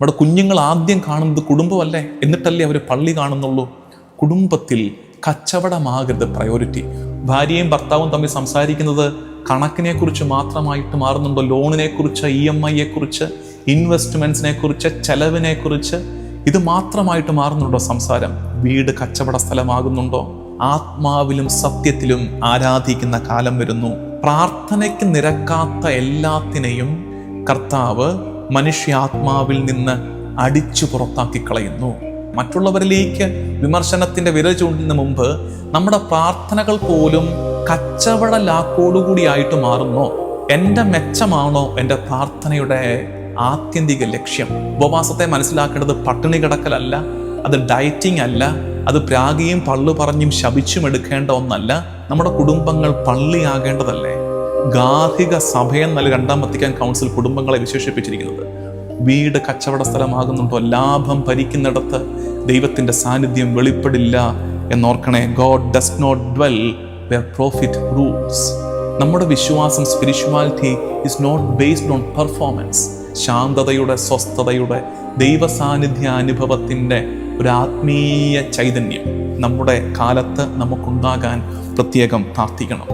നമ്മുടെ കുഞ്ഞുങ്ങൾ ആദ്യം കാണുന്നത് കുടുംബമല്ലേ, എന്നിട്ടല്ലേ അവർ പള്ളി കാണുന്നുള്ളൂ. കുടുംബത്തിൽ കച്ചവടമാകരുത് പ്രയോറിറ്റി. ഭാര്യയും ഭർത്താവും തമ്മിൽ സംസാരിക്കുന്നത് കണക്കിനെ കുറിച്ച് മാത്രമായിട്ട് മാറുന്നുണ്ടോ? ലോണിനെ കുറിച്ച്, EMI കുറിച്ച്, ഇൻവെസ്റ്റ്മെന്റ്സിനെ കുറിച്ച്, ചെലവിനെ കുറിച്ച്, ഇത് മാത്രമായിട്ട് മാറുന്നുണ്ടോ സംസാരം? വീട് കച്ചവട സ്ഥലമാകുന്നുണ്ടോ? ആത്മാവിലും സത്യത്തിലും ആരാധിക്കുന്ന കാലം വരുന്നു. പ്രാർത്ഥനയ്ക്ക് നിരക്കാത്ത എല്ലാത്തിനെയും കർത്താവ് മനുഷ്യാത്മാവിൽ നിന്ന് അടിച്ചു പുറത്താക്കി കളയുന്നു. മറ്റുള്ളവരിലേക്ക് വിമർശനത്തിന്റെ വിരൽ ചൂണ്ടുന്നതിന് മുമ്പ് നമ്മുടെ പ്രാർത്ഥനകൾ പോലും കച്ചവട ലാക്കോടുകൂടിയായിട്ട് മാറുന്നു. എൻ്റെ മെച്ചമാണോ എൻ്റെ പ്രാർത്ഥനയുടെ ആത്യന്തിക ലക്ഷ്യം? ഉപവാസത്തെ മനസ്സിലാക്കേണ്ടത് പട്ടിണി കിടക്കലല്ല, അത് ഡയറ്റിംഗ് അല്ല, അത് പ്രാഗിയും പള്ളു പറഞ്ഞും ശപിച്ചും എടുക്കേണ്ട ഒന്നല്ല. നമ്മുടെ കുടുംബങ്ങൾ പള്ളിയാകേണ്ടതല്ലേ? ഗാർഹിക സഭയെന്നല്ല രണ്ടാം വത്തിക്കാൻ കൗൺസിൽ കുടുംബങ്ങളെ വിശേഷിപ്പിച്ചിരിക്കുന്നത്. വീട് കച്ചവട സ്ഥലമാകുന്നുണ്ടോ? ലാഭം ഭരിക്കുന്നിടത്ത് ദൈവത്തിന്റെ സാന്നിധ്യം വെളിപ്പെടില്ല എന്നോർക്കണേ. God does not dwell where profit rules. നമ്മുടെ വിശ്വാസം, spirituality is not based on performance. ശാന്തതയുടെ, സ്വസ്ഥതയുടെ, ദൈവ സാന്നിധ്യ അനുഭവത്തിന്റെ ഒരു ആത്മീയ ചൈതന്യം നമ്മുടെ കാലത്ത് നമുക്കുണ്ടാകാൻ പ്രത്യേകം പ്രാർത്ഥിക്കണം.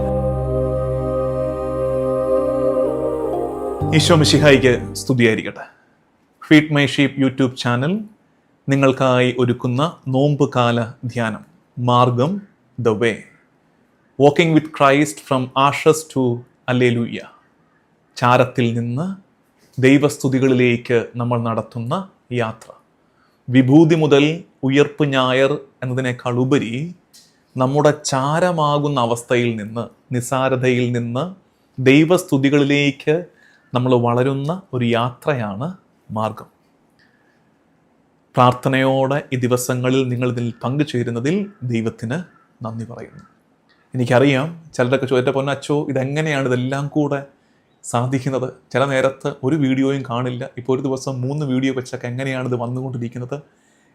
ഈശോ മിശിഹായിക്ക് സ്തുതിയായിരിക്കട്ടെ. Feed my sheep YouTube channel നിങ്ങൾക്കായി ഒരുക്കുന്ന നോമ്പുകാല ധ്യാനം, മാർഗം, the way, walking with Christ from ashes to alleluia. ചാരത്തിൽ നിന്ന് ദൈവസ്തുതികളിലേക്ക് നമ്മൾ നടത്തുന്ന യാത്ര. വിഭൂതി മുതൽ ഉയർപ്പ് ഞായർ എന്നതിനേക്കാൾ ഉപരി നമ്മുടെ ചാരമാകുന്ന അവസ്ഥയിൽ നിന്ന്, നിസാരതയിൽ നിന്ന് ദൈവസ്തുതികളിലേക്ക് നമ്മൾ വളരുന്ന ഒരു യാത്രയാണ് മാർഗം. പ്രാർത്ഥനയോടെ ഈ ദിവസങ്ങളിൽ നിങ്ങൾ ഇതിൽ പങ്കുചേരുന്നതിൽ ദൈവത്തിന് നന്ദി പറയുന്നു. എനിക്കറിയാം ചിലരൊക്കെ ചോദിച്ച പൊന്നച്ചോ ഇതെങ്ങനെയാണ് ഇതെല്ലാം കൂടെ സാധിക്കുന്നത്? ചില നേരത്ത് ഒരു വീഡിയോയും കാണില്ല, ഇപ്പോൾ ഒരു ദിവസം 3 വീഡിയോ വെച്ചൊക്കെ എങ്ങനെയാണ് ഇത് വന്നുകൊണ്ടിരിക്കുന്നത്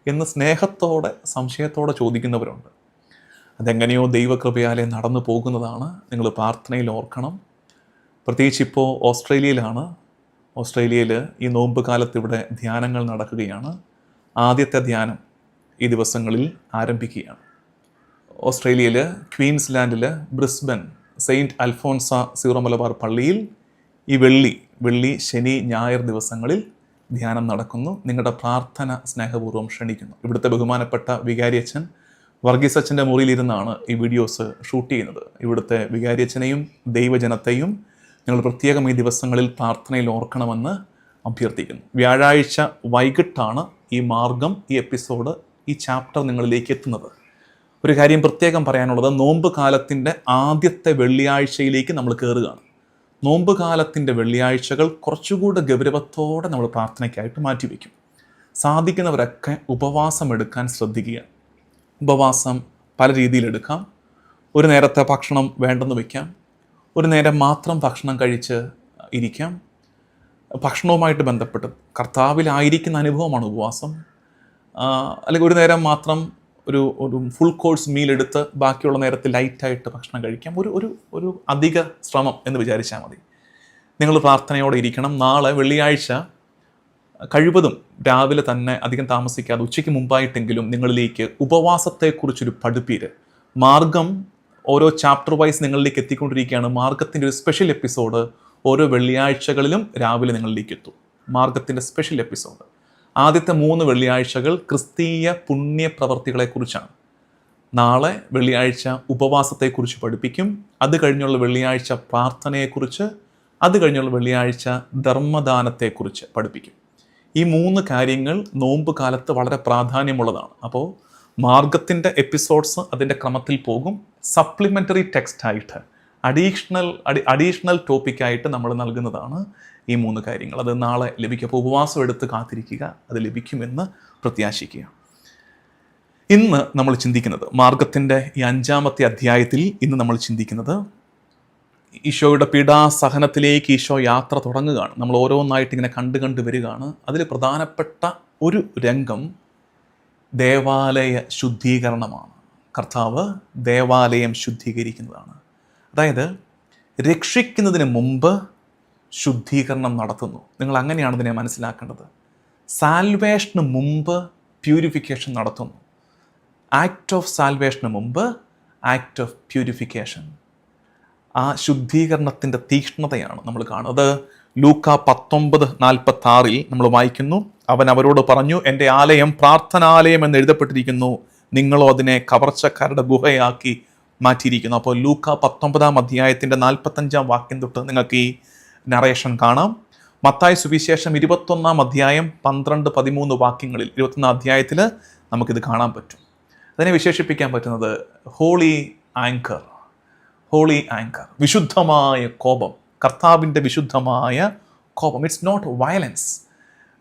എന്ന് സ്നേഹത്തോടെ, സംശയത്തോടെ ചോദിക്കുന്നവരുണ്ട്. അതെങ്ങനെയോ ദൈവകൃപയാലെ നടന്നു പോകുന്നതാണ്. നിങ്ങൾ പ്രാർത്ഥനയിൽ ഓർക്കണം. പ്രത്യേകിച്ച് ഇപ്പോൾ ഓസ്ട്രേലിയയിലാണ്. ഓസ്ട്രേലിയയിൽ ഈ നോമ്പ് കാലത്ത് ഇവിടെ ധ്യാനങ്ങൾ നടക്കുകയാണ്. ആദ്യത്തെ ധ്യാനം ഈ ദിവസങ്ങളിൽ ആരംഭിക്കുകയാണ്. ഓസ്ട്രേലിയയിൽ ക്വീൻസ്ലാൻഡിൽ Brisbane Saint Alphonsa Syro Malabar പള്ളിയിൽ ഈ വെള്ളി, ശനി, ഞായർ ദിവസങ്ങളിൽ ധ്യാനം നടക്കുന്നു. നിങ്ങളുടെ പ്രാർത്ഥന സ്നേഹപൂർവ്വം ക്ഷണിക്കുന്നു. ഇവിടുത്തെ ബഹുമാനപ്പെട്ട വികാരിയച്ഛൻ വർഗീസ് അച്ഛൻ്റെ മുറിയിലിരുന്നാണ് ഈ വീഡിയോസ് ഷൂട്ട് ചെയ്യുന്നത്. ഇവിടുത്തെ വികാരിയച്ഛനെയും ദൈവജനത്തെയും നിങ്ങൾ പ്രത്യേകം ഈ ദിവസങ്ങളിൽ പ്രാർത്ഥനയിൽ ഓർക്കണമെന്ന് അഭ്യർത്ഥിക്കുന്നു. വ്യാഴാഴ്ച വൈകിട്ടാണ് ഈ മാർഗം, ഈ എപ്പിസോഡ്, ഈ ചാപ്റ്റർ നിങ്ങളിലേക്ക് എത്തുന്നത്. ഒരു കാര്യം പ്രത്യേകം പറയാനുള്ളത്, നോമ്പ് കാലത്തിൻ്റെ ആദ്യത്തെ വെള്ളിയാഴ്ചയിലേക്ക് നമ്മൾ കയറുകയാണ്. നോമ്പ് കാലത്തിൻ്റെ വെള്ളിയാഴ്ചകൾ കുറച്ചുകൂടെ ഗൗരവത്തോടെ നമ്മൾ പ്രാർത്ഥനയ്ക്കായിട്ട് മാറ്റിവെക്കും. സാധിക്കുന്നവരൊക്കെ ഉപവാസം എടുക്കാൻ ശ്രദ്ധിക്കുക. ഉപവാസം പല രീതിയിലെടുക്കാം. ഒരു നേരത്തെ ഭക്ഷണം വേണ്ടെന്ന് വയ്ക്കാം, ഒരു നേരം മാത്രം ഭക്ഷണം കഴിച്ച് ഇരിക്കാം. ഭക്ഷണവുമായിട്ട് ബന്ധപ്പെട്ട് കർത്താവിലായിരിക്കുന്ന അനുഭവമാണ് ഉപവാസം. അല്ലെങ്കിൽ ഒരു നേരം മാത്രം ഒരു ഫുൾ കോഴ്സ് മീൽ എടുത്ത് ബാക്കിയുള്ള നേരത്തിൽ ലൈറ്റായിട്ട് ഭക്ഷണം കഴിക്കാം. ഒരു അധിക ശ്രമം എന്ന് വിചാരിച്ചാൽ മതി. നിങ്ങൾ പ്രാർത്ഥനയോടെ ഇരിക്കണം. നാളെ വെള്ളിയാഴ്ച കഴിവതും രാവിലെ തന്നെ അധികം താമസിക്കാതെ ഉച്ചയ്ക്ക് മുമ്പായിട്ടെങ്കിലും നിങ്ങളിലേക്ക് ഉപവാസത്തെക്കുറിച്ചൊരു പഠിപ്പീര്. മാർഗം ഓരോ ചാപ്റ്റർ വൈസ് നിങ്ങളിലേക്ക് എത്തിക്കൊണ്ടിരിക്കുകയാണ്. മാർഗത്തിൻ്റെ ഒരു സ്പെഷ്യൽ എപ്പിസോഡ് ഓരോ വെള്ളിയാഴ്ചകളിലും രാവിലെ നിങ്ങളിലേക്ക് എത്തും. മാർഗത്തിൻ്റെ സ്പെഷ്യൽ എപ്പിസോഡ് ആദ്യത്തെ 3 വെള്ളിയാഴ്ചകൾ ക്രിസ്തീയ പുണ്യപ്രവർത്തികളെക്കുറിച്ചാണ്. നാളെ വെള്ളിയാഴ്ച ഉപവാസത്തെക്കുറിച്ച് പഠിപ്പിക്കും. അത് കഴിഞ്ഞുള്ള വെള്ളിയാഴ്ച പ്രാർത്ഥനയെക്കുറിച്ച്, അത് കഴിഞ്ഞുള്ള വെള്ളിയാഴ്ച ധർമ്മദാനത്തെക്കുറിച്ച് പഠിപ്പിക്കും. ഈ 3 കാര്യങ്ങൾ നോമ്പ് കാലത്ത് വളരെ പ്രാധാന്യമുള്ളതാണ്. അപ്പോൾ മാർഗത്തിൻ്റെ എപ്പിസോഡ്സ് അതിൻ്റെ ക്രമത്തിൽ പോകും. സപ്ലിമെൻ്ററി ടെക്സ്റ്റായിട്ട് അഡീഷണൽ ടോപ്പിക്കായിട്ട് നമ്മൾ നൽകുന്നതാണ് ഈ 3 കാര്യങ്ങൾ. അത് നാളെ ലഭിക്കും. അപ്പോൾ ഉപവാസം എടുത്ത് കാത്തിരിക്കുക, അത് ലഭിക്കുമെന്ന് പ്രത്യാശിക്കുക. ഇന്ന് നമ്മൾ ചിന്തിക്കുന്നത് മാർഗത്തിൻ്റെ ഈ 5-ാമത്തെ അധ്യായത്തിൽ ഇന്ന് നമ്മൾ ചിന്തിക്കുന്നത് ഈശോയുടെ പീഡാസഹനത്തിലേക്ക് ഈശോ യാത്ര തുടങ്ങുകയാണ്. നമ്മൾ ഓരോന്നായിട്ട് ഇങ്ങനെ കണ്ടു വരികയാണ്. അതിൽ പ്രധാനപ്പെട്ട ഒരു രംഗം ദേവാലയ ശുദ്ധീകരണമാണ്. കർത്താവ് ദേവാലയം ശുദ്ധീകരിക്കുന്നതാണ്. അതായത് രക്ഷിക്കുന്നതിന് മുമ്പ് ശുദ്ധീകരണം നടത്തുന്നു. നിങ്ങൾ അങ്ങനെയാണ് ഇതിനെ മനസ്സിലാക്കേണ്ടത്. സാൽവേഷന് മുമ്പ് പ്യൂരിഫിക്കേഷൻ നടത്തുന്നു. ആക്ട് ഓഫ് സാൽവേഷന് മുമ്പ് ആക്ട് ഓഫ് പ്യൂരിഫിക്കേഷൻ. ആ ശുദ്ധീകരണത്തിൻ്റെ തീക്ഷ്ണതയാണ് നമ്മൾ കാണുന്നത്. ലൂക്ക 19:46 നമ്മൾ വായിക്കുന്നു, അവൻ അവരോട് പറഞ്ഞു, എൻ്റെ ആലയം പ്രാർത്ഥനാലയം എന്ന് എഴുതപ്പെട്ടിരിക്കുന്നു, നിങ്ങളോ അതിനെ കവർച്ചക്കാരുടെ ഗുഹയാക്കി മാറ്റിയിരിക്കുന്നു. അപ്പോൾ ലൂക്ക 19 45 വാക്യം തൊട്ട് നിങ്ങൾക്ക് ഈ നറേഷൻ കാണാം. മത്തായി സുവിശേഷം 21 12-13 വാക്യങ്ങളിൽ 21 നമുക്കിത് കാണാൻ പറ്റും. അതിനെ വിശേഷിപ്പിക്കാൻ പറ്റുന്നത് ഹോളി ആങ്കർ. ഹോളി ആങ്കർ, വിശുദ്ധമായ കോപം, കർത്താവിൻ്റെ വിശുദ്ധമായ കോപം. It's not violence.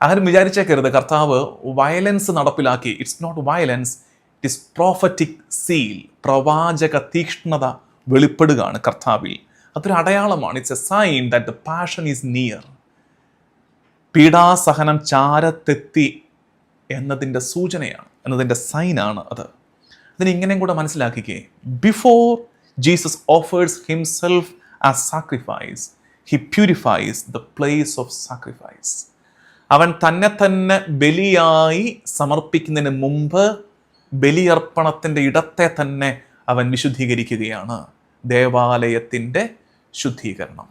ആരും വിചാരിച്ചേക്കരുത് കർത്താവ് വയലൻസ് നടപ്പിലാക്കി. It's not violence, it is prophetic seal. പ്രവാചക തീക്ഷ്ണത വെളിപ്പെടുകയാണ് കർത്താവിൽ. അതൊരു അടയാളമാണ്. It's a sign that the passion is near. പീഡാസഹനം ചാരത്തെത്തി എന്നതിൻ്റെ സൂചനയാണ്, എന്നതിൻ്റെ സൈനാണ് അത്. അതിനിങ്ങനെയും കൂടെ മനസ്സിലാക്കിക്കേ. Before Jesus offers himself as sacrifice, he purifies the place of sacrifice. അവൻ തന്നെ ബലിയായി സമർപ്പിക്കുന്നതിന് മുമ്പ് ബലിയർപ്പണത്തിൻ്റെ ഇടത്തെ തന്നെ അവൻ വിശുദ്ധീകരിക്കുകയാണ്. ദേവാലയത്തിൻ്റെ ശുദ്ധീകരണം.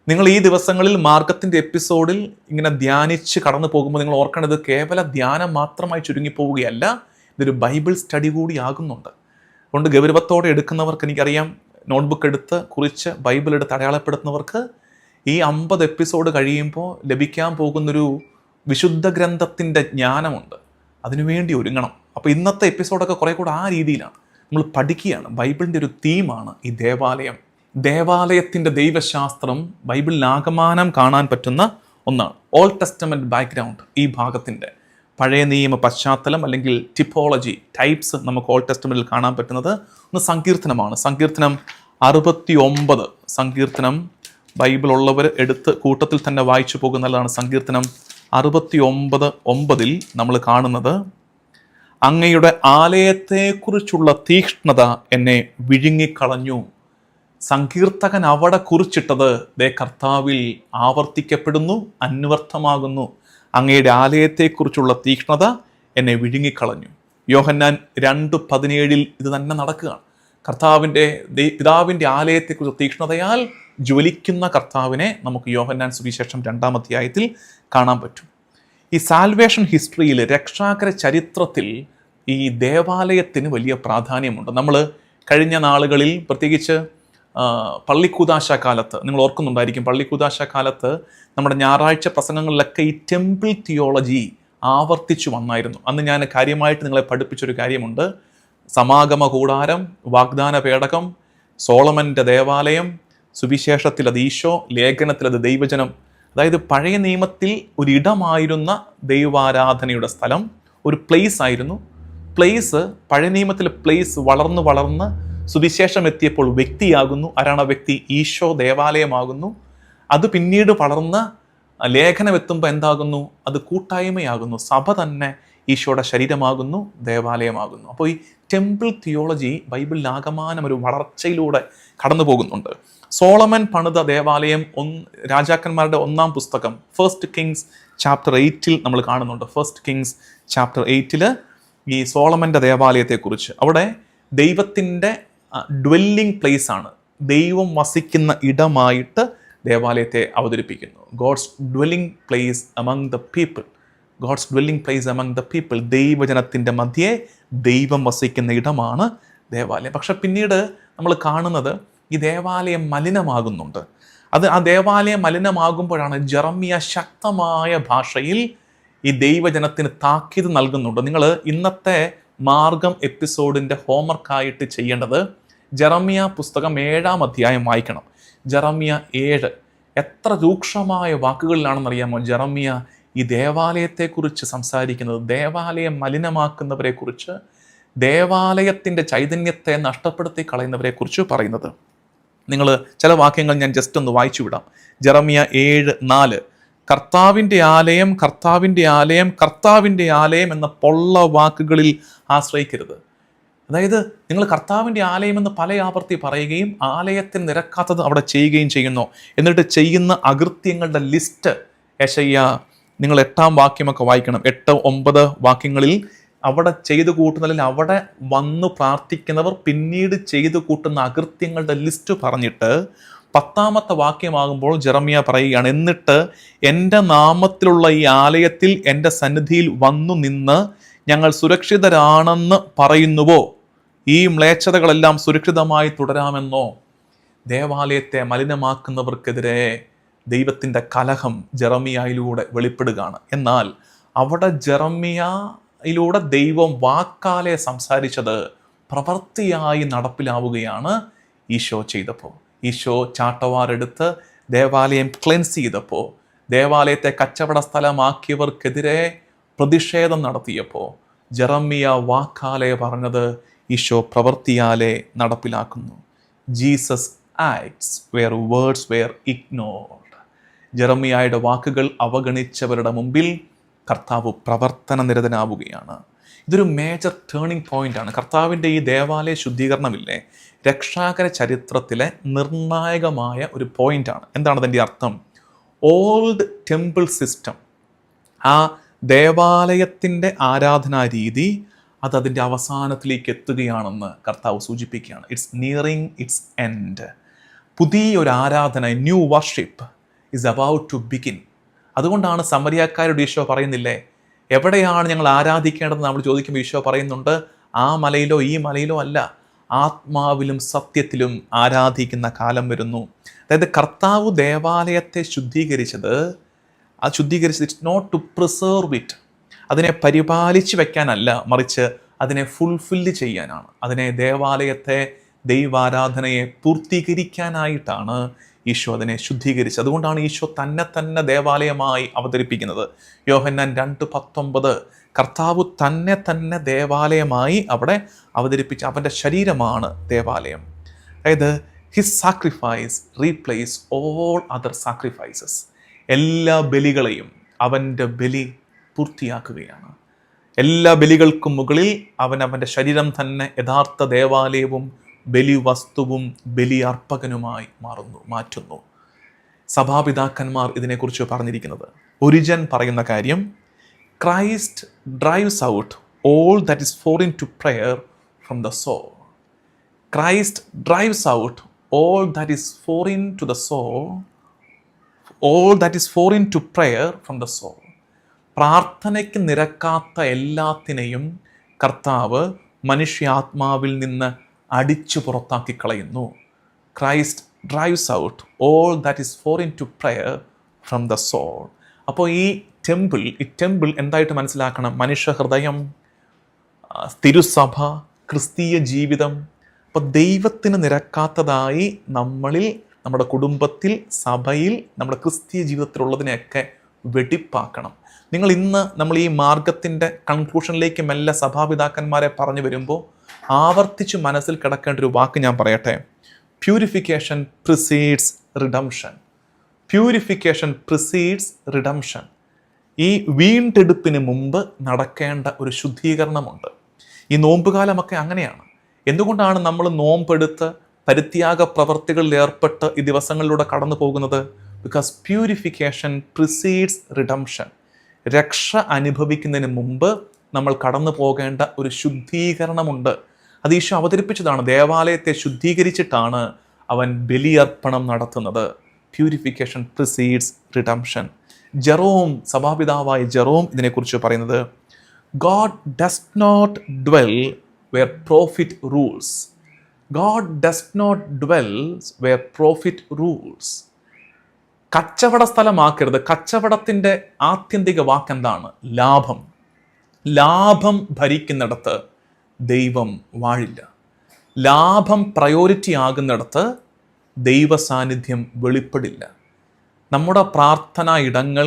നിങ്ങൾ ഈ ദിവസങ്ങളിൽ മാർഗത്തിൻ്റെ എപ്പിസോഡിൽ ഇങ്ങനെ ധ്യാനിച്ച് കടന്നു പോകുമ്പോൾ നിങ്ങൾ ഓർക്കേണ്ടത് കേവല ധ്യാനം മാത്രമായി ചുരുങ്ങിപ്പോവുകയല്ല, ഇതൊരു ബൈബിൾ സ്റ്റഡി കൂടി ആകുന്നുണ്ട്. അതുകൊണ്ട് ഗൗരവത്തോടെ എടുക്കുന്നവർക്ക്, എനിക്കറിയാം, നോട്ട്ബുക്ക് എടുത്ത് കുറിച്ച് ബൈബിൾ എടുത്ത് അടയാളപ്പെടുത്തുന്നവർക്ക് ഈ 50 എപ്പിസോഡ് കഴിയുമ്പോൾ ലഭിക്കാൻ പോകുന്നൊരു വിശുദ്ധ ഗ്രന്ഥത്തിൻ്റെ ജ്ഞാനമുണ്ട്. അതിനുവേണ്ടി ഒരുങ്ങണം. അപ്പോൾ ഇന്നത്തെ എപ്പിസോഡൊക്കെ കുറേ കൂടെ ആ രീതിയിലാണ് നമ്മൾ പഠിക്കുകയാണ്. ബൈബിളിൻ്റെ ഒരു തീമാണ് ഈ ദേവാലയം. ദേവാലയത്തിൻ്റെ ദൈവശാസ്ത്രം ബൈബിളിൽ ആകമാനം കാണാൻ പറ്റുന്ന ഒന്നാണ്. ഓൾഡ് ടെസ്റ്റമെൻറ്റ് ബാക്ക്ഗ്രൗണ്ട് ഈ ഭാഗത്തിൻ്റെ പഴയ നിയമ പശ്ചാത്തലം അല്ലെങ്കിൽ ടിപ്പോളജി ടൈപ്സ് നമുക്ക് ഓൾഡ് ടെസ്റ്റമെന്റിൽ കാണാൻ പറ്റുന്നത് ഒന്ന് സങ്കീർത്തനമാണ്. സങ്കീർത്തനം 69. സങ്കീർത്തനം ബൈബിൾ ഉള്ളവർ എടുത്ത് കൂട്ടത്തിൽ തന്നെ വായിച്ചു പോകുന്നതാണ്. സങ്കീർത്തനം 69:9 നമ്മൾ കാണുന്നത്, അങ്ങയുടെ ആലയത്തെക്കുറിച്ചുള്ള തീക്ഷ്ണത എന്നെ വിഴുങ്ങിക്കളഞ്ഞു. സങ്കീർത്തകൻ അവിടെ കുറിച്ചിട്ടത് ദേ കർത്താവിൽ ആവർത്തിക്കപ്പെടുന്നു, അന്വർത്ഥമാകുന്നു. അങ്ങയുടെ ആലയത്തെക്കുറിച്ചുള്ള തീക്ഷ്ണത എന്നെ വിഴുങ്ങിക്കളഞ്ഞു. യോഹന്നാൻ 2:17 ഇത് തന്നെ നടക്കുകയാണ്. കർത്താവിൻ്റെ പിതാവിൻ്റെ ആലയത്തെക്കുറിച്ച് തീക്ഷ്ണതയാൽ ജ്വലിക്കുന്ന കർത്താവിനെ നമുക്ക് യോഹന്നാൻ സുവിശേഷം 2 കാണാൻ പറ്റും. ഈ സാൽവേഷൻ ഹിസ്റ്ററിയിൽ, രക്ഷാകര ചരിത്രത്തിൽ ഈ ദേവാലയത്തിന് വലിയ പ്രാധാന്യമുണ്ട്. നമ്മൾ കഴിഞ്ഞ നാളുകളിൽ, പ്രത്യേകിച്ച് പള്ളിക്കൂദാശ കാലത്ത്, നിങ്ങൾ ഓർക്കുന്നുണ്ടായിരിക്കും, പള്ളിക്കൂദാശ കാലത്ത് നമ്മുടെ ഞായറാഴ്ച പ്രസംഗങ്ങളിലൊക്കെ ഈ ടെമ്പിൾ തിയോളജി ആവർത്തിച്ചു വന്നായിരുന്നു. അന്ന് ഞാൻ കാര്യമായിട്ട് നിങ്ങളെ പഠിപ്പിച്ചൊരു കാര്യമുണ്ട്. സമാഗമ കൂടാരം, വാഗ്ദാന പേടകം, സോളമൻ്റെ ദേവാലയം, സുവിശേഷത്തിൽ അത് ഈശോ, ലേഖനത്തിൽ അത് ദൈവജനം. അതായത് പഴയ നിയമത്തിൽ ഒരിടമായിരുന്ന ദൈവാരാധനയുടെ സ്ഥലം ഒരു പ്ലേസ് ആയിരുന്നു. പ്ലേസ്, പഴയ നിയമത്തിലെ പ്ലേസ് വളർന്ന് സുവിശേഷം എത്തിയപ്പോൾ വ്യക്തിയാകുന്നു. ആരാണ് ആ വ്യക്തി? ഈശോ ദേവാലയമാകുന്നു. അത് പിന്നീട് വളർന്ന് ലേഖനം എത്തുമ്പോൾ എന്താകുന്നു? അത് കൂട്ടായ്മയാകുന്നു. സഭ തന്നെ ഈശോയുടെ ശരീരമാകുന്നു, ദേവാലയമാകുന്നു. അപ്പോൾ ഈ ടെമ്പിൾ തിയോളജി ബൈബിളിൽ ആകമാനം ഒരു വളർച്ചയിലൂടെ കടന്നു പോകുന്നുണ്ട്. സോളമൻ പണിത ദേവാലയം രാജാക്കന്മാരുടെ 1-ാം പുസ്തകം ഫസ്റ്റ് കിങ്സ് ചാപ്റ്റർ 8 നമ്മൾ കാണുന്നുണ്ട്. ഫസ്റ്റ് കിങ്സ് ചാപ്റ്റർ 8 ഈ സോളമൻ്റെ ദേവാലയത്തെക്കുറിച്ച്, അവിടെ ദൈവത്തിൻ്റെ ഡ്വെല്ലിംഗ് പ്ലേസ് ആണ്, ദൈവം വസിക്കുന്ന ഇടമായിട്ട് ദേവാലയത്തെ അവതരിപ്പിക്കുന്നു. God's dwelling place among the people. God's dwelling place among the people. ദൈവജനത്തിൻ്റെ മധ്യേ ദൈവം വസിക്കുന്ന ഇടമാണ് ദേവാലയം. പക്ഷെ പിന്നീട് നമ്മൾ കാണുന്നത് ഈ ദേവാലയം മലിനമാകുന്നുണ്ട്. ആ ദേവാലയം മലിനമാകുമ്പോഴാണ് ജെറമ്യ ശക്തമായ ഭാഷയിൽ ഈ ദൈവജനത്തിന് താക്കീത് നൽകുന്നുണ്ട്. നിങ്ങൾ ഇന്നത്തെ മാർഗം എപ്പിസോഡിൻ്റെ ഹോംവർക്കായിട്ട് ചെയ്യേണ്ടത് ജെറമ്യ പുസ്തകം 7-ാം അധ്യായം വായിക്കണം. ജെറമ്യ 7 എത്ര രൂക്ഷമായ വാക്കുകളിലാണെന്നറിയാമോ ജെറമ്യ ഈ ദേവാലയത്തെക്കുറിച്ച് സംസാരിക്കുന്നത്? ദേവാലയം മലിനമാക്കുന്നവരെ കുറിച്ച്, ദേവാലയത്തിൻ്റെ ചൈതന്യത്തെ നഷ്ടപ്പെടുത്തി കളയുന്നവരെ കുറിച്ച് പറയുന്നത്. നിങ്ങൾ ചില വാക്യങ്ങൾ ഞാൻ ജസ്റ്റ് ഒന്ന് വായിച്ചു വിടാം. ജെറമ്യ 7:4 കർത്താവിൻ്റെ ആലയം, കർത്താവിൻ്റെ ആലയം, കർത്താവിൻ്റെ ആലയം എന്ന പൊള്ള വാക്കുകളിൽ ആശ്രയിക്കരുത്. അതായത് നിങ്ങൾ കർത്താവിൻ്റെ ആലയം എന്ന് പല ആവർത്തി പറയുകയും ആലയത്തിന് നിരക്കാത്തത് അവിടെ ചെയ്യുകയും ചെയ്യുന്നു. എന്നിട്ട് ചെയ്യുന്ന അകൃത്യങ്ങളുടെ ലിസ്റ്റ് യെശയ്യാ നിങ്ങൾ 8-ാം വാക്യമൊക്കെ വായിക്കണം. 8-9 വാക്യങ്ങളിൽ അവിടെ ചെയ്തു കൂട്ടുന്നതിൽ അവിടെ വന്ന് പ്രാർത്ഥിക്കുന്നവർ പിന്നീട് ചെയ്തു കൂട്ടുന്ന അകൃത്യങ്ങളുടെ ലിസ്റ്റ് പറഞ്ഞിട്ട് 10-ാമത്തെ വാക്യമാകുമ്പോൾ ജെറമ്യ പറയുകയാണ്, എന്നിട്ട് എൻ്റെ നാമത്തിലുള്ള ഈ ആലയത്തിൽ എൻ്റെ സന്നിധിയിൽ വന്നു നിന്ന് ഞങ്ങൾ സുരക്ഷിതരാണെന്ന് പറയുന്നുവോ? ഈ മ്ലേച്ഛതകളെല്ലാം സുരക്ഷിതമായി തുടരാമെന്നോ? ദേവാലയത്തെ മലിനമാക്കുന്നവർക്കെതിരെ ദൈവത്തിൻ്റെ കലഹം ജെറമ്യായിലൂടെ വെളിപ്പെടുകയാണ്. എന്നാൽ അവിടെ ജെറമ്യായിലൂടെ ദൈവം വാക്കാലെ സംസാരിച്ചത് പ്രവൃത്തിയായി നടപ്പിലാവുകയാണ് ഈശോ ചെയ്തപ്പോൾ. ഈശോ ചാട്ടവാറെടുത്ത് ദേവാലയം ക്ലെൻസ് ചെയ്തപ്പോൾ, ദേവാലയത്തെ കച്ചവട സ്ഥലമാക്കിയവർക്കെതിരെ പ്രതിഷേധം നടത്തിയപ്പോൾ ജെറമ്യ വാക്കാലെ പറഞ്ഞത് ഈശോ പ്രവൃത്തിയാലെ നടപ്പിലാക്കുന്നു. Jesus acts where words were ignored. ജെറമ്യായുടെ വാക്കുകൾ അവഗണിച്ചവരുടെ മുമ്പിൽ കർത്താവ് പ്രവർത്തന നിരതനാവുകയാണ്. ഇതൊരു മേജർ ടേണിംഗ് പോയിന്റാണ്. കർത്താവിൻ്റെ ഈ ദേവാലയ ശുദ്ധീകരണമില്ലേ, രക്ഷാകര ചരിത്രത്തിലെ നിർണായകമായ ഒരു പോയിന്റാണ്. എന്താണ് അതിൻ്റെ അർത്ഥം? ഓൾഡ് ടെമ്പിൾ സിസ്റ്റം, ആ ദേവാലയത്തിൻ്റെ ആരാധനാ രീതി അത് അതിൻ്റെ അവസാനത്തിലേക്ക് എത്തുകയാണെന്ന് കർത്താവ് സൂചിപ്പിക്കുകയാണ്. It's nearing its end. പുതിയൊരു ആരാധന, new worship is about to begin. അതുകൊണ്ടാണ് സമരിയാക്കാരോട് ഈശോ പറയുന്നില്ലേ, എവിടെയാണ് ഞങ്ങൾ ആരാധിക്കേണ്ടതെന്ന് നമ്മൾ ചോദിക്കുമ്പോൾ ഈശോ പറയുന്നുണ്ട്, ആ മലയിലോ ഈ മലയിലോ അല്ല, ആത്മാവിലും സത്യത്തിലും ആരാധിക്കുന്ന കാലം വരുന്നു. അതായത് കർത്താവ് ദേവാലയത്തെ ശുദ്ധീകരിച്ചത് it's not to preserve it, അതിനെ പരിപാലിച്ച് വെക്കാനല്ല, മറിച്ച് അതിനെ ഫുൾഫില്ല് ചെയ്യാനാണ്. അതിനെ ദേവാലയത്തെ, ദൈവാരാധനയെ പൂർത്തീകരിക്കാനായിട്ടാണ് ഈശോ അതിനെ ശുദ്ധീകരിച്ചത്. അതുകൊണ്ടാണ് ഈശോ തന്നെ ദേവാലയമായി അവതരിപ്പിക്കുന്നത്. യോഹന്നാൻ 2:19 കർത്താവ് തന്നെ ദേവാലയമായി അവിടെ അവതരിപ്പിച്ച അവൻ്റെ ശരീരമാണ് ദേവാലയം. അതായത് his sacrifice replace all other sacrifices. എല്ലാ ബലികളെയും അവൻ്റെ ബലി പൂർത്തിയാക്കുകയാണ്. എല്ലാ ബലികൾക്കും മുകളിൽ അവൻ്റെ ശരീരം തന്നെ യഥാർത്ഥ ദേവാലയവും ബലി വസ്തുവും ബലി അർപ്പകനുമായി മാറ്റുന്നു. സഭാപിതാക്കന്മാർ ഇതിനെക്കുറിച്ച് പറഞ്ഞിരിക്കുന്നത്, ഒരിജൻ പറയുന്ന കാര്യം, Christ drives out all that is foreign to prayer from the soul. Christ drives out all that is foreign to the soul, all that is foreign to prayer from the soul. പ്രാർത്ഥനയ്ക്ക് നിരക്കാത്ത എല്ലാത്തിനെയും കർത്താവ് മനുഷ്യാത്മാവിൽ നിന്ന് അടിച്ചു പുറത്താക്കി കളയുന്നു. Christ drives out all that is foreign to prayer from the soul. അപ്പോൾ ഈ ടെമ്പിൾ എന്തായിട്ട് മനസ്സിലാക്കണം? മനുഷ്യ ഹൃദയം, തിരുസഭ, ക്രിസ്തീയ ജീവിതം. അപ്പോൾ ദൈവത്തിന് നിരക്കാത്തതായി നമ്മളിൽ, നമ്മുടെ കുടുംബത്തിൽ, സഭയിൽ, നമ്മുടെ ക്രിസ്തീയ ജീവിതത്തിലുള്ളതിനെയൊക്കെ വെടിപ്പാക്കണം. നമ്മൾ ഈ മാർഗത്തിൻ്റെ കൺക്ലൂഷനിലേക്ക് മെല്ലെ സഭാപിതാക്കന്മാരെ പറഞ്ഞു വരുമ്പോൾ ആവർത്തിച്ച് മനസ്സിൽ കിടക്കേണ്ട ഒരു വാക്ക് ഞാൻ പറയട്ടെ. Purification precedes redemption. Purification precedes redemption. ഈ വീണ്ടെടുപ്പിന് മുമ്പ് നടക്കേണ്ട ഒരു ശുദ്ധീകരണമുണ്ട്. ഈ നോമ്പുകാലമൊക്കെ അങ്ങനെയാണ്. എന്തുകൊണ്ടാണ് നമ്മൾ നോമ്പെടുത്ത് പരിത്യാഗ പ്രവർത്തികളിൽ ഏർപ്പെട്ട് ഈ ദിവസങ്ങളിലൂടെ കടന്നു പോകുന്നത്? Because purification precedes redemption. രക്ഷ അനുഭവിക്കുന്നതിന് മുമ്പ് നമ്മൾ കടന്നു പോകേണ്ട ഒരു ശുദ്ധീകരണമുണ്ട്. അത് ഈശോ അവതരിപ്പിച്ചതാണ്. ദേവാലയത്തെ ശുദ്ധീകരിച്ചിട്ടാണ് അവൻ ബലിയർപ്പണം നടത്തുന്നത്. Purification precedes redemption. ജെറോം, സഭാപിതാവായ ജെറോം ഇതിനെക്കുറിച്ച് പറയുന്നത്, God does not dwell where profit rules. God does not dwell where profit rules. കച്ചവട സ്ഥലമാക്കരുത്. കച്ചവടത്തിൻ്റെ ആത്യന്തിക വാക്കെന്താണ്? ലാഭം. ലാഭം ഭരിക്കുന്നിടത്ത് ദൈവം വാഴില്ല. ലാഭം പ്രയോറിറ്റി ആകുന്നിടത്ത് ദൈവ സാന്നിധ്യം വെളിപ്പെടില്ല. നമ്മുടെ പ്രാർത്ഥനാ ഇടങ്ങൾ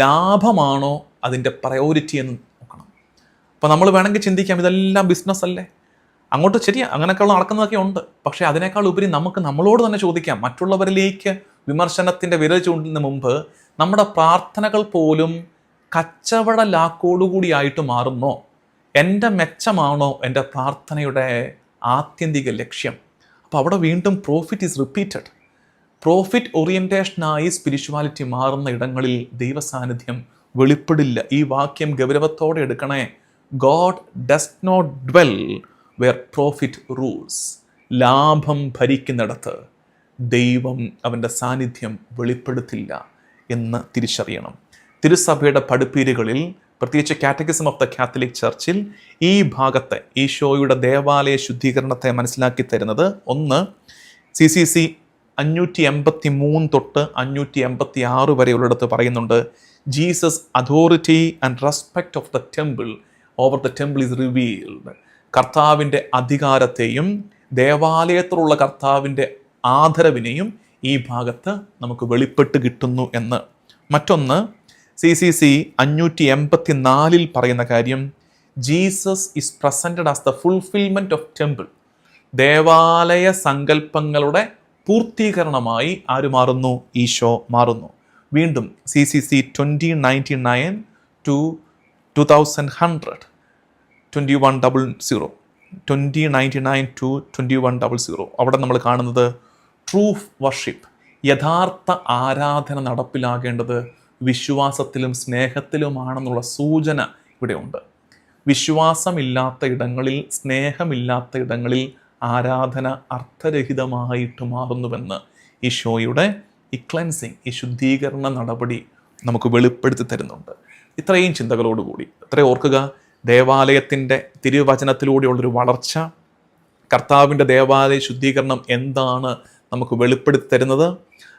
ലാഭമാണോ അതിൻ്റെ പ്രയോറിറ്റി എന്ന് നോക്കണം. അപ്പോൾ നമ്മൾ വേണമെങ്കിൽ ചിന്തിക്കാം, ഇതെല്ലാം ബിസിനസ് അല്ലേ, അങ്ങോട്ട് ശരിയാ, അങ്ങനെയൊക്കെയുള്ള നടക്കുന്നതൊക്കെ ഉണ്ട്. പക്ഷേ അതിനേക്കാൾ ഉപരി നമുക്ക് നമ്മളോട് തന്നെ ചോദിക്കാം, മറ്റുള്ളവരിലേക്ക് വിമർശനത്തിൻ്റെ വിരൽ ചൂണ്ടുന്നതിന് മുമ്പ് നമ്മുടെ പ്രാർത്ഥനകൾ പോലും കച്ചവട ലാക്കോടുകൂടിയായിട്ട് മാറുന്നോ? എൻ്റെ മെച്ചമാണോ എൻ്റെ പ്രാർത്ഥനയുടെ ആത്യന്തിക ലക്ഷ്യം? അപ്പോൾ അവിടെ വീണ്ടും പ്രോഫിറ്റ് ഈസ് റിപ്പീറ്റഡ്. പ്രോഫിറ്റ് ഓറിയൻറ്റേഷനായി സ്പിരിച്വാലിറ്റി മാറുന്ന ഇടങ്ങളിൽ ദൈവസാന്നിധ്യം വെളിപ്പെടില്ല. ഈ വാക്യം ഗൗരവത്തോടെ എടുക്കണേ. God does not dwell where profit rules. ലാഭം ഭരിക്കുന്നിടത്ത് ദൈവം അവൻ്റെ സാന്നിധ്യം വെളിപ്പെടുത്തില്ല എന്ന് തിരിച്ചറിയണം. തിരുസഭയുടെ പഠിപ്പീരുകളിൽ, പ്രത്യേകിച്ച് കാറ്റഗിസം ഓഫ് ദ കാത്തലിക് ചർച്ചിൽ ഈ ഭാഗത്തെ ഈശോയുടെ ദേവാലയ ശുദ്ധീകരണത്തെ മനസ്സിലാക്കി തരുന്നത്, ഒന്ന് CCC 583 തൊട്ട് 586 വരെയുള്ളിടത്ത് പറയുന്നുണ്ട്, Jesus authority and respect of the temple over the temple is revealed. കർത്താവിൻ്റെ അധികാരത്തെയും ദേവാലയത്തിലുള്ള കർത്താവിൻ്റെ ആദരവിനെയും ഈ ഭാഗത്ത് നമുക്ക് വെളിപ്പെട്ട് കിട്ടുന്നു എന്ന്. മറ്റൊന്ന് CCC 584 പറയുന്ന കാര്യം, Jesus is presented as the fulfilment of temple. ദേവാലയ സങ്കല്പങ്ങളുടെ പൂർത്തീകരണമായി ആര് മാറുന്നു? ഈശോ മാറുന്നു. വീണ്ടും CCC 2099 to 2100 2099 to 2100 അവിടെ നമ്മൾ കാണുന്നത് ട്രൂ വർഷിപ്പ്, യഥാർത്ഥ ആരാധന നടപ്പിലാകേണ്ടത് വിശ്വാസത്തിലും സ്നേഹത്തിലുമാണെന്നുള്ള സൂചന ഇവിടെയുണ്ട്. വിശ്വാസമില്ലാത്ത ഇടങ്ങളിൽ, സ്നേഹമില്ലാത്ത ഇടങ്ങളിൽ ആരാധന അർത്ഥരഹിതമായിട്ട് മാറുന്നുവെന്ന് ഈശോയുടെ ഈ ക്ലെൻസിങ്, ഈ ശുദ്ധീകരണ നടപടി നമുക്ക് വെളിപ്പെടുത്തി തരുന്നുണ്ട്. ഇത്രയും ചിന്തകളോടുകൂടി ഇത്രയും ഓർക്കുക, ദേവാലയത്തിൻ്റെ തിരുവചനത്തിലൂടെയുള്ളൊരു വളർച്ച, കർത്താവിൻ്റെ ദേവാലയ ശുദ്ധീകരണം എന്താണ് നമുക്ക് വെളിപ്പെടുത്തി തരുന്നത്.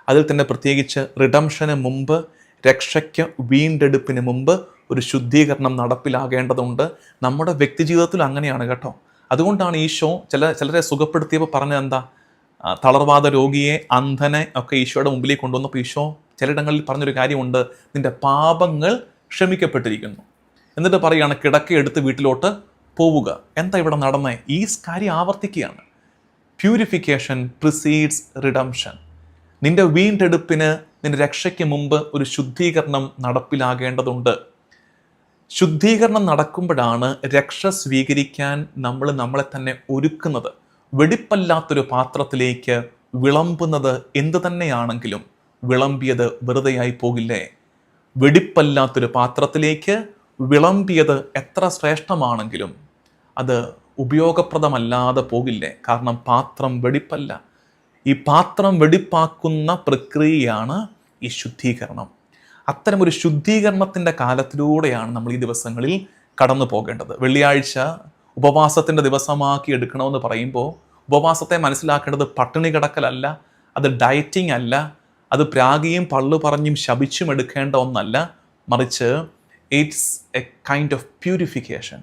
അതിൽ തന്നെ പ്രത്യേകിച്ച് റിഡംഷന് മുമ്പ്, രക്ഷയ്ക്ക് വീണ്ടെടുപ്പിന് മുമ്പ് ഒരു ശുദ്ധീകരണം നടപ്പിലാകേണ്ടതുണ്ട്. നമ്മുടെ വ്യക്തിജീവിതത്തിൽ അങ്ങനെയാണ് കേട്ടോ. അതുകൊണ്ടാണ് ഈശോ ചിലരെ സുഖപ്പെടുത്തിയപ്പോൾ പറഞ്ഞത് എന്താ? തളർവാദ രോഗിയെ, അന്ധനെ ഒക്കെ ഈശോയുടെ മുമ്പിലേക്ക് കൊണ്ടുവന്നപ്പോൾ ഈശോ ചിലയിടങ്ങളിൽ പറഞ്ഞൊരു കാര്യമുണ്ട്, നിന്റെ പാപങ്ങൾ ക്ഷമിക്കപ്പെട്ടിരിക്കുന്നു. എന്നിട്ട് പറയുകയാണ്, കിടക്കയെടുത്ത് വീട്ടിലോട്ട് പോവുക. എന്താ ഇവിടെ നടന്നേ? ഈ കാര്യം ആവർത്തിക്കുകയാണ്. Purification precedes redemption. നിന്റെ വീണ്ടെടുപ്പിന്, നിന്റെ രക്ഷയ്ക്ക് മുമ്പ് ഒരു ശുദ്ധീകരണം നടപ്പിലാകേണ്ടതുണ്ട്. ശുദ്ധീകരണം നടക്കുമ്പോഴാണ് രക്ഷ സ്വീകരിക്കാൻ നമ്മളെ തന്നെ ഒരുക്കുന്നത്. വെടിപ്പല്ലാത്തൊരു പാത്രത്തിലേക്ക് വിളമ്പുന്നത് എന്തു തന്നെയാണെങ്കിലും വിളമ്പിയത് വെറുതെയായി പോകില്ലേ? വെടിപ്പല്ലാത്തൊരു പാത്രത്തിലേക്ക് വിളമ്പിയത് എത്ര ശ്രേഷ്ഠമാണെങ്കിലും അത് ഉപയോഗപ്രദമല്ലാതെ പോകില്ലേ? കാരണം പാത്രം വെടിപ്പല്ല. ഈ പാത്രം വെടിപ്പാക്കുന്ന പ്രക്രിയയാണ് ഈ ശുദ്ധീകരണം. അത്തരമൊരു ശുദ്ധീകരണത്തിൻ്റെ കാലത്തിലൂടെയാണ് നമ്മൾ ഈ ദിവസങ്ങളിൽ കടന്നു പോകേണ്ടത്. വെള്ളിയാഴ്ച ഉപവാസത്തിൻ്റെ ദിവസമാക്കി എടുക്കണമെന്ന് പറയുമ്പോൾ ഉപവാസത്തെ മനസ്സിലാക്കേണ്ടത് പട്ടിണി കിടക്കലല്ല, അത് ഡയറ്റിംഗ് അല്ല, അത് പ്രാഗിയും പള്ളു പറഞ്ഞും ശപിച്ചും എടുക്കേണ്ട ഒന്നല്ല, മറിച്ച് it's A kind of purification.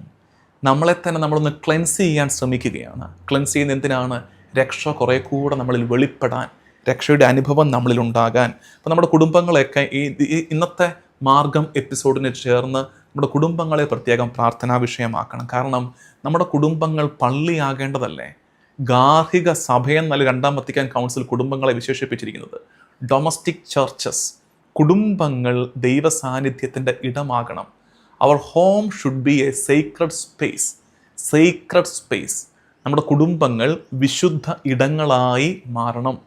നമ്മളെ തന്നെ നമ്മളൊന്ന് ക്ലെൻസ് ചെയ്യാൻ ശ്രമിക്കുകയാണ്. ക്ലെൻസ് ചെയ്യുന്ന എന്തിനാണ്? രക്ഷ കുറേ കൂടെ നമ്മളിൽ വെളിപ്പെടാൻ, രക്ഷയുടെ അനുഭവം നമ്മളിൽ ഉണ്ടാകാൻ. അപ്പോൾ നമ്മുടെ കുടുംബങ്ങളെയൊക്കെ ഈ ഇന്നത്തെ മാർഗം എപ്പിസോഡിന് ചേർന്ന് നമ്മുടെ കുടുംബങ്ങളെ പ്രത്യേകം പ്രാർത്ഥനാ വിഷയമാക്കണം. കാരണം നമ്മുടെ കുടുംബങ്ങൾ പള്ളിയാകേണ്ടതല്ലേ? ഗാർഹിക സഭയെന്നല്ല 2-ാം വത്തിക്കാൻ കൗൺസിൽ കുടുംബങ്ങളെ വിശേഷിപ്പിച്ചിരിക്കുന്നത്. ഡൊമസ്റ്റിക് ചർച്ചസ്, കുടുംബങ്ങൾ ദൈവ സാന്നിധ്യത്തിൻ്റെ ഇടമാകണം. Our home should be a secret space. Secret space. നമ്മുടെ കുടുംബങ്ങൾ വിശുദ്ധ ഇടങ്ങളായി മാറണം.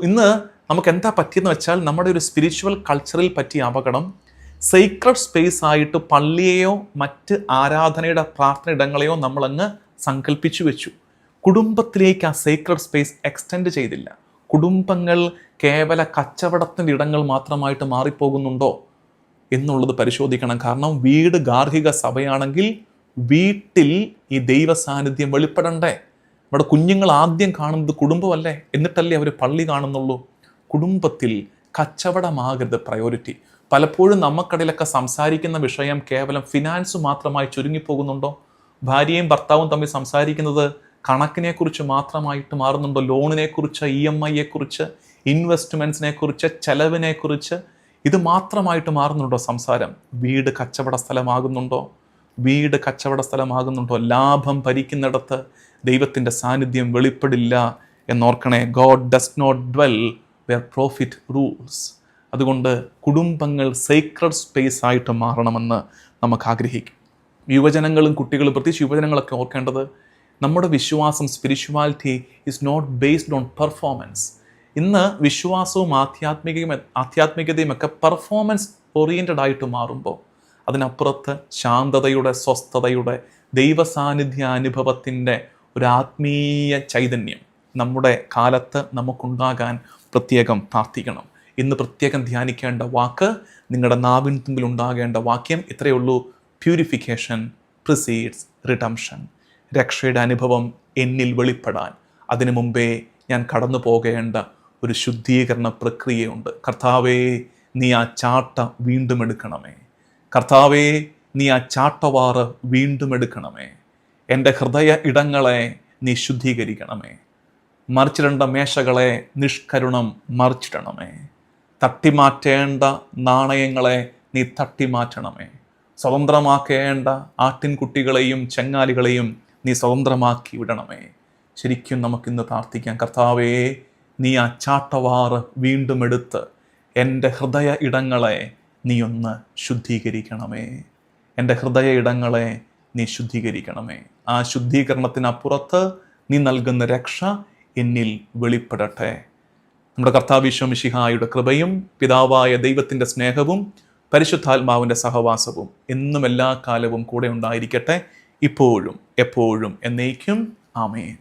ഇന്ന് നമുക്ക് എന്താ പറ്റിയെന്ന് വെച്ചാൽ, നമ്മുടെ ഒരു സ്പിരിച്വൽ കൾച്ചറിൽ പറ്റിയ അപകടം, സീക്രട്ട് സ്പേസ് ആയിട്ട് പള്ളിയെയോ മറ്റ് ആരാധനയുടെ പ്രാർത്ഥന ഇടങ്ങളെയോ നമ്മളങ്ങ് സങ്കല്പിച്ചു വെച്ചു. കുടുംബത്തിലേക്ക് ആ സീക്രട്ട് സ്പേസ് എക്സ്റ്റെൻഡ് ചെയ്തില്ല. കുടുംബങ്ങൾ കേവല കച്ചവടത്തിൻ്റെ ഇടങ്ങൾ മാത്രമായിട്ട് മാറിപ്പോകുന്നുണ്ടോ എന്നുള്ളത് പരിശോധിക്കണം. കാരണം വീട് ഗാർഹിക സഭയാണെങ്കിൽ വീട്ടിൽ ഈ ദൈവ സാന്നിധ്യം വെളിപ്പെടണ്ടേ? നമ്മുടെ കുഞ്ഞുങ്ങൾ ആദ്യം കാണുന്നത് കുടുംബമല്ലേ? എന്നിട്ടല്ലേ അവർ പള്ളി കാണുന്നുള്ളൂ. കുടുംബത്തിൽ കച്ചവടമാകരുത് പ്രയോറിറ്റി. പലപ്പോഴും നമുക്കിടയിലൊക്കെ സംസാരിക്കുന്ന വിഷയം കേവലം ഫിനാൻസ് മാത്രമായി ചുരുങ്ങിപ്പോകുന്നുണ്ടോ? ഭാര്യയും ഭർത്താവും തമ്മിൽ സംസാരിക്കുന്നത് കണക്കിനെക്കുറിച്ച് മാത്രമായിട്ട് മാറുന്നുണ്ടോ? ലോണിനെക്കുറിച്ച്, EMI-യെക്കുറിച്ച്, ഇൻവെസ്റ്റ്മെൻറ്റ്സിനെക്കുറിച്ച്, ചെലവിനെക്കുറിച്ച് ഇത് മാത്രമായിട്ട് മാറുന്നുണ്ടോ സംസാരം? വീട് കച്ചവട സ്ഥലമാകുന്നുണ്ടോ? വീട് കച്ചവട സ്ഥലമാകുന്നുണ്ടോ? ലാഭം ഭരിക്കുന്നിടത്ത് ദൈവത്തിൻ്റെ സാന്നിധ്യം വെളിപ്പെടില്ല എന്നോർക്കണേ. God does not dwell where profit rules. അതുകൊണ്ട് കുടുംബങ്ങൾ സീക്രട്ട് സ്പേസ് ആയിട്ട് മാറണമെന്ന് നമുക്ക് ആഗ്രഹിക്കും. യുവജനങ്ങളും കുട്ടികളും, പ്രത്യേകിച്ച് യുവജനങ്ങളൊക്കെ ഓർക്കേണ്ടത്, നമ്മുടെ വിശ്വാസം, spirituality is not based on performance. ഇന്ന് വിശ്വാസവും ആധ്യാത്മികതയും ഒക്കെ പെർഫോമൻസ് ഓറിയൻറ്റഡ് ആയിട്ട് മാറുമ്പോൾ അതിനപ്പുറത്ത് ശാന്തതയുടെ, സ്വസ്ഥതയുടെ, ദൈവസാന്നിധ്യ അനുഭവത്തിൻ്റെ ഒരു ആത്മീയ ചൈതന്യം നമ്മുടെ കാലത്ത് നമുക്കുണ്ടാകാൻ പ്രത്യേകം പ്രാർത്ഥിക്കണം. ഇന്ന് പ്രത്യേകം ധ്യാനിക്കേണ്ട വാക്ക്, നിങ്ങളുടെ നാവിൻ തുമ്പിൽ ഉണ്ടാകേണ്ട വാക്യം ഇത്രയേ ഉള്ളൂ: പ്യൂരിഫിക്കേഷൻ പ്രിസീഡ്സ് റിഡംഷൻ. രക്ഷയുടെ അനുഭവം എന്നിൽ വെളിപ്പെടാൻ അതിനു മുമ്പേ ഞാൻ കടന്നു പോകേണ്ട ഒരു ശുദ്ധീകരണ പ്രക്രിയയുണ്ട്. കർത്താവേ, നീ ആ ചാട്ട വീണ്ടും എടുക്കണമേ. കർത്താവേ, നീ ആ ചാട്ടവാറ് വീണ്ടും എടുക്കണമേ. എൻ്റെ ഹൃദയ ഇടങ്ങളെ നീ ശുദ്ധീകരിക്കണമേ. മറിച്ചിടേണ്ട മേശകളെ നിഷ്കരുണം മറിച്ചിടണമേ. തട്ടിമാറ്റേണ്ട നാണയങ്ങളെ നീ തട്ടിമാറ്റണമേ. സ്വതന്ത്രമാക്കേണ്ട ആട്ടിൻകുട്ടികളെയും ചെങ്ങാലികളെയും നീ സ്വതന്ത്രമാക്കി വിടണമേ. ശരിക്കും നമുക്കിന്ന് പ്രാർത്ഥിക്കാം: കർത്താവേ, നീ ആ ചാട്ടവാറ് വീണ്ടും എടുത്ത് എൻ്റെ ഹൃദയ ഇടങ്ങളെ നീ ഒന്ന് ശുദ്ധീകരിക്കണമേ. എൻ്റെ ഹൃദയ ഇടങ്ങളെ നീ ശുദ്ധീകരിക്കണമേ. ആ ശുദ്ധീകരണത്തിനപ്പുറത്ത് നീ നൽകുന്ന രക്ഷ എന്നിൽ വെളിപ്പെടട്ടെ. നമ്മുടെ കർത്താവ് ഈശോ മിശിഹായുടെ കൃപയും പിതാവായ ദൈവത്തിൻ്റെ സ്നേഹവും പരിശുദ്ധാത്മാവിൻ്റെ സഹവാസവും എന്നും എല്ലാ കാലവും കൂടെ ഉണ്ടായിരിക്കട്ടെ, ഇപ്പോഴും എപ്പോഴും എന്നേക്കും. ആമേൻ.